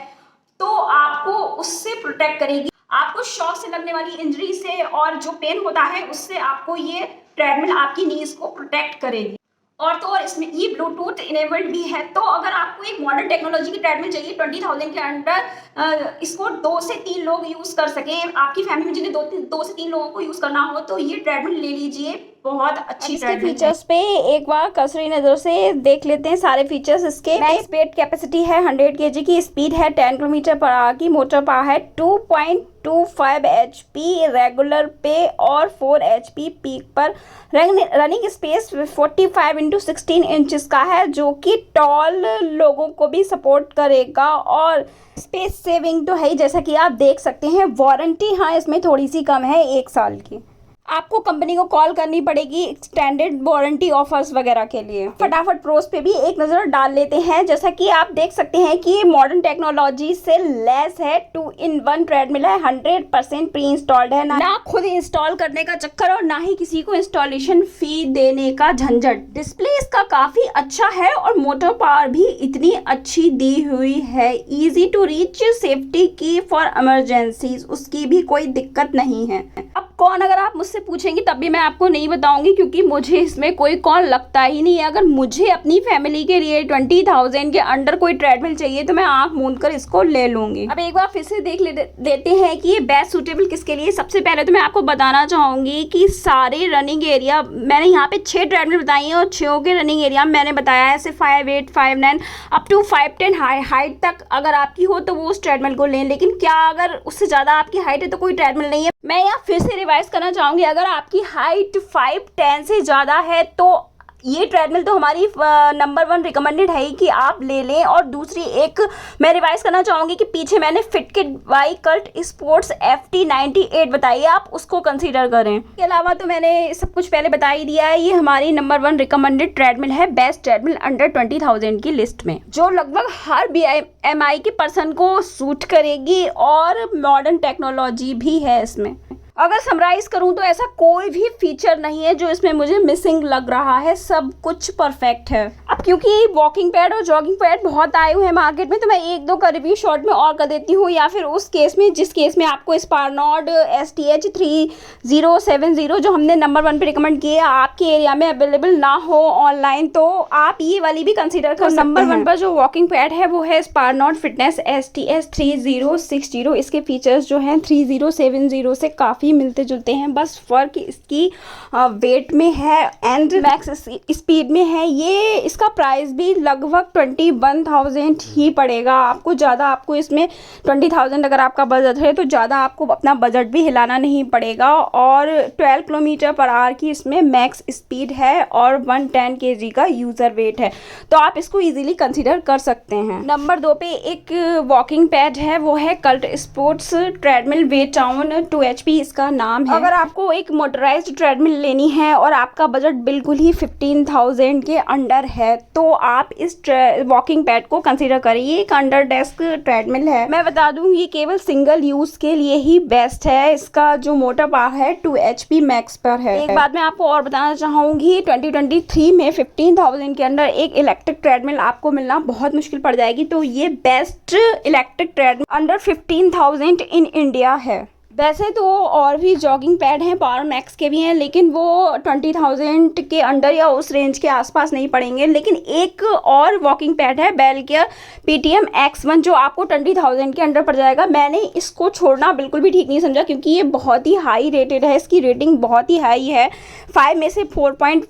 तो आपको उससे प्रोटेक्ट करेगी, आपको शॉक से लगने वाली इंजरी से और जो पेन होता है उससे आपको ये ट्रेडमिल आपकी नीज को प्रोटेक्ट करेगी। और तो और इसमें ये ब्लूटूथ इनेबल्ड भी है, तो अगर आपको एक मॉडर्न टेक्नोलॉजी की ट्रेडमिल चाहिए 20,000 के अंडर, इसको 2 से 3 लोग यूज़ कर सकें, आपकी फैमिली में जिन्हें 2 से 3 लोगों को यूज़ करना हो तो ये ट्रेडमिल ले लीजिए, बहुत अच्छी ट्रेडमिल। फीचर्स पे एक बार कसरी नज़र से देख लेते हैं सारे फीचर्स इसके। मैक्स वेट कैपेसिटी है 100 kg की, स्पीड है 10 किलोमीटर पर आवर की, मोटर पावर है 2.25 HP रेगुलर पे और 4 HP पीक पर। रनिंग स्पेस 45x16 इंचेस का है, जो कि टॉल लोगों को भी सपोर्ट करेगा और स्पेस सेविंग तो है ही, जैसा कि आप देख सकते हैं। वारंटी हाँ इसमें थोड़ी सी कम है, 1 साल की। आपको कंपनी को कॉल करनी पड़ेगी एक्सटेंडेड वारंटी ऑफर्स वगैरह के लिए। फटाफट प्रोस पे भी एक नज़र डाल लेते हैं। जैसा कि आप देख सकते हैं कि ये मॉडर्न टेक्नोलॉजी से लेस है, 2 in 1 ट्रेडमिल है, 100% प्री इंस्टॉल्ड है, ना खुद इंस्टॉल करने का चक्कर और ना ही किसी को इंस्टॉलेशन फी देने का झंझट। डिस्प्ले इसका काफ़ी अच्छा है और मोटर पावर भी इतनी अच्छी दी हुई है, ईजी टू रीच, सेफ्टी की फॉर इमरजेंसीज, उसकी भी कोई दिक्कत नहीं है। अब कौन, अगर आप मुझसे पूछेंगे तब भी मैं आपको नहीं बताऊंगी, क्योंकि मुझे इसमें कोई कौन लगता ही नहीं है। अगर मुझे अपनी फैमिली के लिए 20,000 के अंडर कोई ट्रेडमिल चाहिए तो मैं आंख मूंद कर इसको ले लूंगी। अब एक बार फिर से देख देते हैं कि ये बेस्ट सूटेबल किसके लिए। सबसे पहले तो मैं आपको बताना चाहूंगी कि सारे रनिंग एरिया मैंने यहाँ पे 6 ट्रेडमिल बताई हैं और 6 के रनिंग एरिया मैंने बताया है ऐसे 5, 8, 5, 9 अप टू 510 हाइट तक अगर आपकी हो तो वो उस ट्रेडमिल को लें। लेकिन क्या अगर उससे ज़्यादा आपकी हाइट है तो कोई ट्रेडमिल नहीं है। मैं यहाँ फिर से रिवाइज करना चाहूँगी, अगर आपकी हाइट 5'10" से ज़्यादा है तो ये ट्रेडमिल तो हमारी नंबर 1 रिकमेंडेड है ही कि आप ले लें। और दूसरी एक मैं रिवाइज करना चाहूँगी कि पीछे मैंने फिटकिट बाई कल्ट स्पोर्ट्स FT98 बताई, आप उसको कंसीडर करें। इसके अलावा तो मैंने सब कुछ पहले बता ही दिया है, ये हमारी नंबर 1 रिकमेंडेड ट्रेडमिल है, बेस्ट ट्रेडमिल अंडर 20,000 की लिस्ट में, जो लगभग हर BMI के पर्सन को सूट करेगी और मॉडर्न टेक्नोलॉजी भी है इसमें। अगर समराइज करूं तो ऐसा कोई भी फीचर नहीं है जो इसमें मुझे मिसिंग लग रहा है, सब कुछ परफेक्ट है। अब क्योंकि वॉकिंग पैड और जॉगिंग पैड बहुत आए हुए हैं मार्केट में तो मैं 1-2 का रिव्यू शॉर्ट में और कर देती हूँ, या फिर उस केस में जिस केस में आपको स्पारनॉड STH3070 जो हमने नंबर 1 पे रिकमेंड किए आपके एरिया में अवेलेबल ना हो ऑनलाइन तो आप ये वाली भी कंसिडर कर सकते हैं। नंबर 1 पर जो वॉकिंग पैड है वो है स्पारनॉड फिटनेस STH3060। इसके फीचर्स जो हैं 3070 से काफ़ी मिलते जुलते हैं, बस फर्क इसकी वेट में है एंड मैक्स स्पीड में है। ये इसका प्राइस भी लगभग 21,000 ही पड़ेगा आपको। ज़्यादा आपको इसमें 20,000 अगर आपका बजट है तो ज़्यादा आपको अपना बजट भी हिलाना नहीं पड़ेगा। और 12 किलोमीटर पर आवर की इसमें मैक्स स्पीड है और 110 kg का यूज़र वेट है, तो आप इसको इजीली कंसीडर कर सकते हैं। नंबर 2 पे एक वॉकिंग पैड है, वो है कल्ट स्पोर्ट्स ट्रेडमिल वेटाउन 2 HP इसका नाम है। अगर आपको एक मोटराइज्ड ट्रेडमिल लेनी है और आपका बजट बिल्कुल ही 15,000 के अंडर है तो आप इस वॉकिंग पैड को कंसीडर करें। ये एक अंडर डेस्क ट्रेडमिल है, मैं बता दूं ये केवल सिंगल यूज के लिए ही बेस्ट है। इसका जो मोटर पावर है 2 HP मैक्स पर है। एक बात मैं आपको और बताना चाहूंगी, 2023 में 15,000 के अंदर एक इलेक्ट्रिक ट्रेडमिल आपको मिलना बहुत मुश्किल पड़ जाएगी, तो ये best electric treadmill under 15,000 in India है। वैसे तो और भी जॉगिंग पैड हैं, पावर मैक्स के भी हैं, लेकिन वो 20,000 के अंडर या उस रेंज के आसपास नहीं पड़ेंगे। लेकिन एक और वॉकिंग पैड है बेल केयर PTM X1 जो आपको 20,000 के अंडर पड़ जाएगा। मैंने इसको छोड़ना बिल्कुल भी ठीक नहीं समझा, क्योंकि ये बहुत ही हाई रेटेड है, इसकी रेटिंग बहुत ही हाई है, 5 में से 4.5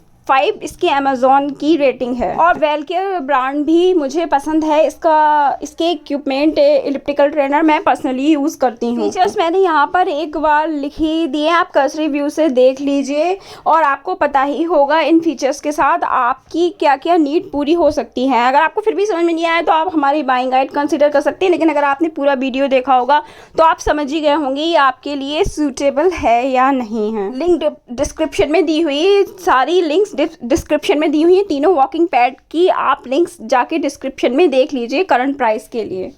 इसकी अमेज़ॉन की रेटिंग है। और बेल केयर ब्रांड भी मुझे पसंद है, इसके इक्विपमेंट इलिप्टिकल ट्रेनर मैं पर्सनली यूज़ करती हूँ। फीचर्स मैंने यहाँ पर एक बार लिख ही दिए, आप कर्सरी व्यू से देख लीजिए और आपको पता ही होगा इन फीचर्स के साथ आपकी क्या क्या नीड पूरी हो सकती है। अगर आपको फिर भी समझ में नहीं आया तो आप हमारी बाइंग गाइड कंसिडर कर सकते हैं, लेकिन अगर आपने पूरा वीडियो देखा होगा तो आप समझ ही गए होंगे ये आपके लिए सूटेबल है या नहीं है। लिंक डिस्क्रिप्शन में दी हुई, सारी लिंक्स डिस्क्रिप्शन में दी हुई है तीनों वॉकिंग पैड की, आप लिंक्स जाके डिस्क्रिप्शन में देख लीजिए करंट प्राइस के लिए।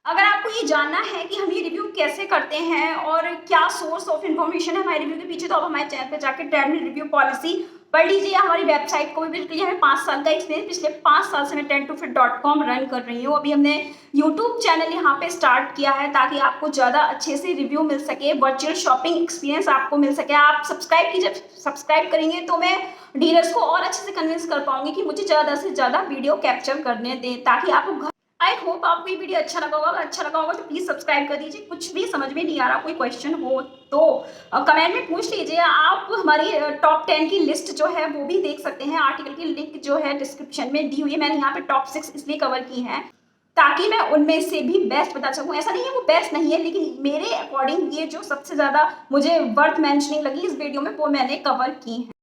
अगर आपको ये जानना है कि हम ये रिव्यू कैसे करते हैं और क्या सोर्स ऑफ इन्फॉर्मेशन है हमारे रिव्यू के पीछे, तो आप हमारे चैनल पे जाकर ट्रेवल रिव्यू पॉलिसी पढ़ लीजिए, हमारी वेबसाइट को भी विजिट कीजिए। हमें 5 साल का एक्सपीरियंस, पिछले 5 साल से मैं trend2fit.com रन कर रही हूँ। अभी हमने यूट्यूब चैनल यहाँ पे स्टार्ट किया है ताकि आपको ज़्यादा अच्छे से रिव्यू मिल सके, वर्चुअल शॉपिंग एक्सपीरियंस आपको मिल सके। आप सब्सक्राइब कीजिए, सब्सक्राइब करेंगे तो मैं डीलर्स को और अच्छे से कन्विंस कर पाऊंगी कि मुझे ज़्यादा से ज़्यादा वीडियो कैप्चर करने दें, ताकि आपको आई होप आपको ये वीडियो अच्छा लगा होगा। अगर अच्छा लगा होगा तो प्लीज़ सब्सक्राइब कर दीजिए। कुछ भी समझ में नहीं आ रहा, कोई क्वेश्चन हो तो कमेंट में पूछ लीजिए। आप हमारी टॉप 10 की लिस्ट जो है वो भी देख सकते हैं, आर्टिकल की लिंक जो है डिस्क्रिप्शन में दी हुई है। मैंने यहाँ पे टॉप 6 इसलिए कवर की हैं ताकि मैं उनमें से भी बेस्ट बता सकूँ। ऐसा नहीं है वो बेस्ट नहीं है, लेकिन मेरे अकॉर्डिंग ये जो सबसे ज़्यादा मुझे वर्थ मेंशनिंग लगी इस वीडियो में वो मैंने कवर की है।